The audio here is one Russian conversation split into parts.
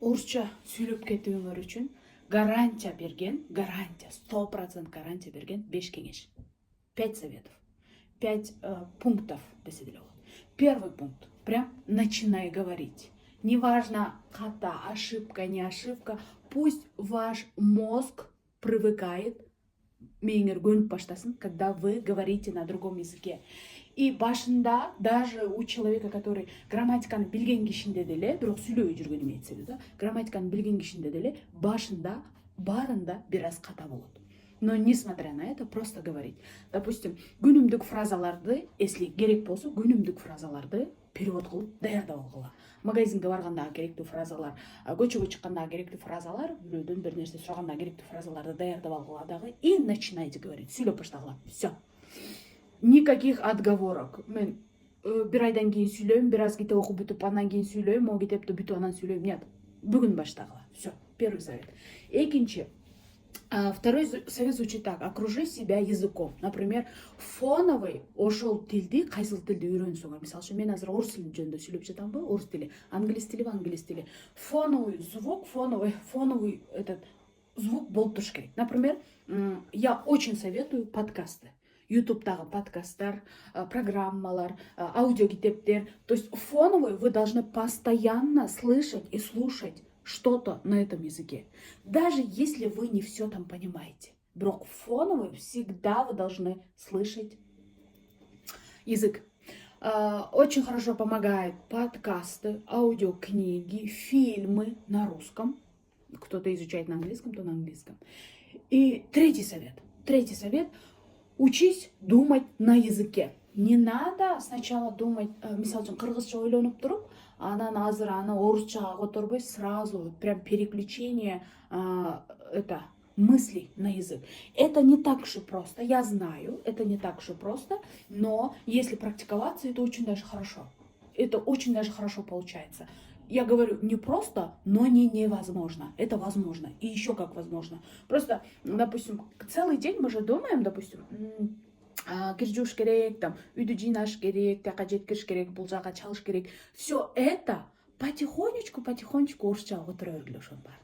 орысша сөйлеп кетүүңөр үчүн гарантия берген, гарантия, 100% гарантия берген 5 кеңеш. 5 советов, 5 пунктов десе деле болот. Первый пункт. Прям начинай говорить. Неважно, ката, ошибка, не ошибка. Пусть ваш мозг привыкает, миңер көнүп баштасын, когда вы говорите на другом языке. И башында, даже у человека, который грамматиканы билген кишинде деле, бирок сүйлөбөй жүргөн имеется в виду, грамматиканы билген кишинде деле, башында, барында бир аз ката болот. Но несмотря на это, просто говорить. Допустим, күнүмдүк фразаларды, если керек болсо, күнүмдүк фразаларды перевод кылып даярдап алгыла. Магазинге барганда керектүү фразалар, көчөгө чыкканда керектүү фразалар, бирөөдөн бир нерсе сураганда керектүү фразаларды даярдап алгыла дагы и начинайте говорить. Сүйлөп баштагыла. Все. Никаких отговорок. Мен бир айдан кийин сүйлөйм, бир аз китеп окуп бүтүп, андан кийин сүйлөйм, могу китепти бүтүп анан сүйлөйм. Нет. Бүгүн баштагыла. Все. Первый совет. Экинчи. Второй совет звучит так. Окружи себя языком. Например, фоновый ошол тилди, кайсыл тилди үйрөнсөңөр. Мисалы үчүн мен азыр орус тилин жөнүндө сүйлөп жатамбы? Орус тили. Англис тили. Фоновый звук, фоновый этот звук болуп туруш керек. Например, я очень советую подкасты. Ютубтагы подкасттар, программалар, аудиокитептер. То есть фоновый вы должны постоянно слышать и слушать что-то на этом языке. Даже если вы не все там понимаете. Бирок фоновый всегда вы должны слышать язык. Очень хорошо помогает подкасты, аудиокниги, фильмы на русском. Кто-то изучает на английском, то на английском. И третий совет. Учись думать на языке. Не надо сначала думать, мисалы үчүн кыргызча ойлонуп туруп, анан азыр аны орусчага которбой сразу прям переключение мыслей на язык. Это не так уж и просто, я знаю, это не так уж и просто, но если практиковаться, это очень даже хорошо. Это очень даже хорошо получается. Я говорю не просто, но не невозможно. Это возможно. И еще как возможно. Просто, допустим, целый день мы же думаем, допустим, кир жууш керек, там, үйдү жыйнаш керек, тияка жеткириш керек, бул жака чалыш керек. Все это потихонечку орусчага отура бергиле ошонун баарын.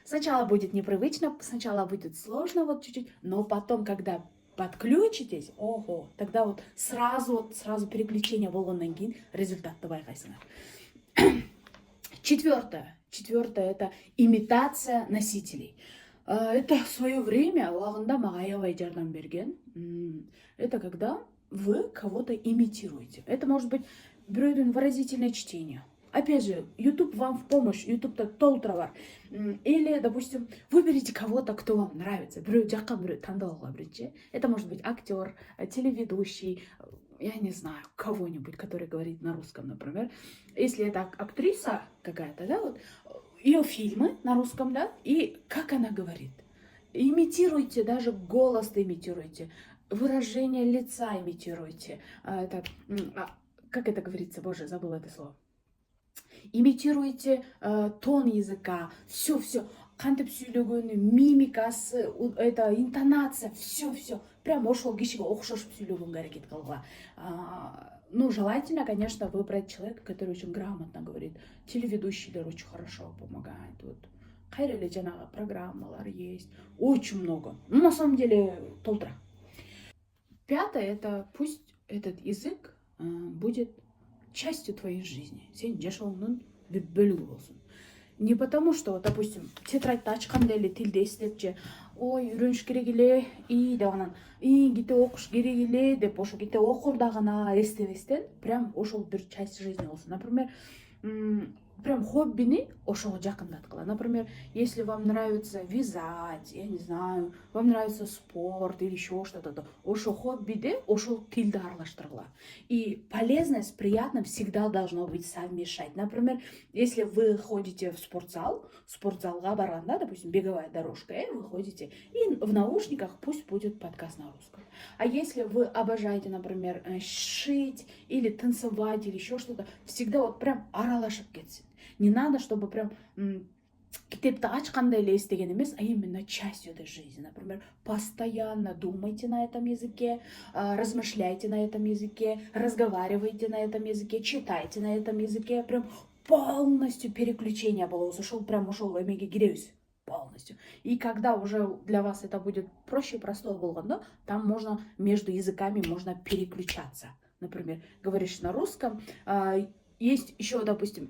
Сначала будет непривычно, сначала будет сложно вот чуть-чуть, но потом, когда подключитесь, ого, тогда вот сразу переключение болгондон кийин результатты байкайсыңар. Четвертое это имитация носителей. Это в свое время убагында мага аябай жардам берген. Это когда вы кого-то имитируете. Это может быть бирөөдөн выразительное чтение. Опять же, YouTube вам в помощь, YouTube-то толтура бар. Или, допустим, выберите кого-то, кто вам нравится. Бирөө жакка бирөө тандап алгыла биринчи. Это может быть актер, телеведущий, я не знаю, кого-нибудь, который говорит на русском, например. Если это актриса какая-то, да, вот, ее фильмы на русском, да, и как она говорит. Имитируйте, даже голос имитируйте, выражение лица имитируйте. Как это говорится, боже, забыла это слово. Имитируйте тон языка, все. Кантип сүйлөгөнү, мимикасы, это интонация, все. Прям ошол кишиге окшошуп сүйлөгөнгө аракет кылгыла. Ну, желательно, конечно, выбрать человека, который очень грамотно говорит. Телеведущие очень хорошо помогают. Вот. Кайреле жанагы программалар есть. Очень много. Ну, на самом деле, толтура. Пятое, это пусть этот язык будет частью твоей жизни. Сен жашооңдун бир бөлүгү болсун. Не потому, что, допустим, тетрадьты ачканда эле тилди эстеп же, ой, үйрөнүш керек эле, и деп анан, китеп окуш керек эле деп ошо китеп окурдагана эстебестен, прям ошол бир часть жизни болсун. Например, прям хоббини ошого жакындаткыла. Например, если вам нравится вязать, я не знаю, вам нравится спорт или еще что-то, то ошо хоббиде ошол тилди аралаштыргыла. И полезное с приятным всегда должно быть совмещать. Например, если вы ходите в спортзалга барганда, допустим, беговая дорожка, вы ходите, и в наушниках пусть будет подкаст на русском. А если вы обожаете, например, шить или танцевать или еще что-то, всегда вот прям аралашып кетсин. Не надо, чтобы прям китепти ачканда эле эстеген эмес, а именно частью этой жизни. Например, постоянно думайте на этом языке, размышляйте на этом языке, разговаривайте на этом языке, читайте на этом языке. Прям полностью переключение было, ушел эмеге киремиз полностью. И когда уже для вас это будет проще, простое было, там можно между языками можно переключаться. Например, говоришь на русском, есть еще, допустим,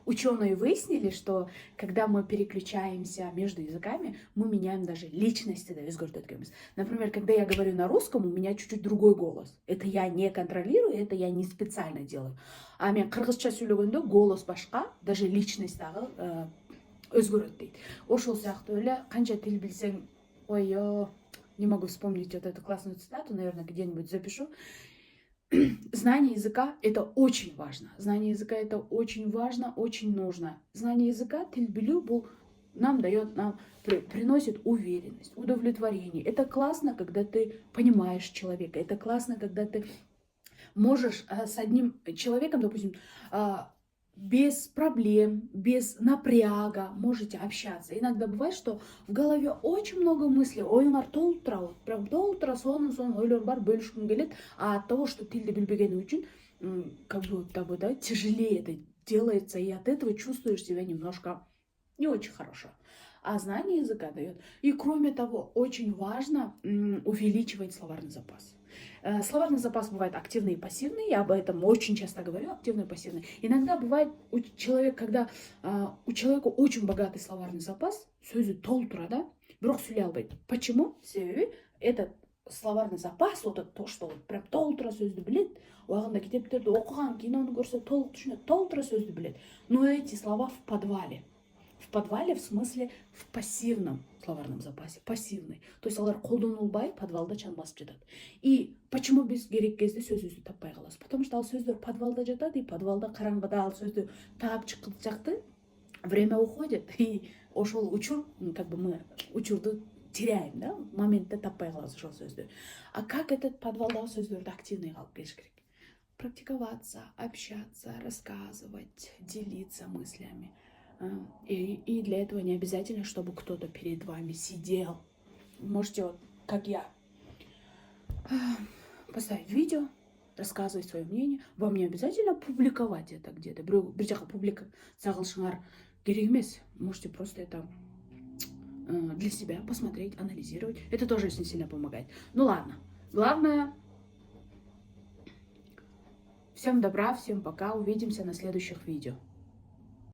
ученые выяснили, что когда мы переключаемся между языками, мы меняем даже личности. Например, когда я говорю на русском, у меня чуть-чуть другой голос. Это я не контролирую, это я не специально делаю. А мен кыргызча сөйлөгөндө голос башка, даже личность дагы өзгөрөт дейт. Ошол сыяктуу эле канча тил билсең, не могу вспомнить вот эту классную цитату, наверное, где-нибудь запишу. Знание языка – это очень важно. Знание языка – это очень важно, очень нужно. Знание языка, тил билүү, нам приносит уверенность, удовлетворение. Это классно, когда ты понимаешь человека. Это классно, когда ты можешь с одним человеком, допустим, без проблем, без напряга можете общаться. Иногда бывает, что в голове очень много мыслей, прям толтура, сон ойлор бар, бөлүшкүм келет, а от того, что тилди билбеген үчүн, как будто бы, да, тяжелее это делается, и от этого чувствуешь себя немножко не очень хорошо. А знание языка дает. И кроме того, очень важно увеличивать словарный запас. Словарный запас бывает активный и пассивный, я об этом очень часто говорю, активный и пассивный. Иногда бывает когда у человека очень богатый словарный запас, сөзі толтура, да, бирок сүйлөй албайт. Почему? Себеби этот словарный запас, вот то, что прям толтура сөздү билет, убагында китептерди окуган, кинону көрсө толук түшүнөт, толтура сөздү билет. Но эти слова в подвале. В подвале, в смысле, в пассивном словарном запасе, пассивный. То есть алар колдонулбай подвалда чан басып жатат. И почему биз керек кезде сөзүбүздү таппай калабыз? Потому что ал сөздөр подвалда жатат, и подвалда караңгыда ал сөздү таап чыкканчакты время уходит, и ошол учур, как бы мы учурду теряем, да, в моментте таппай калабыз ошол сөздү. А как этот подвалдагы сөздөрдү активный алып келиш керек? Практиковаться, общаться, рассказывать, делиться мыслями. И для этого не обязательно, чтобы кто-то перед вами сидел. Можете, вот, как я, поставить видео, рассказывать свое мнение. Вам не обязательно публиковать это где-то. Бир жака публикация кылышыңар керек эмес. Можете просто это для себя посмотреть, анализировать. Это тоже очень сильно помогает. Ну ладно. Главное, всем добра, всем пока. Увидимся на следующих видео.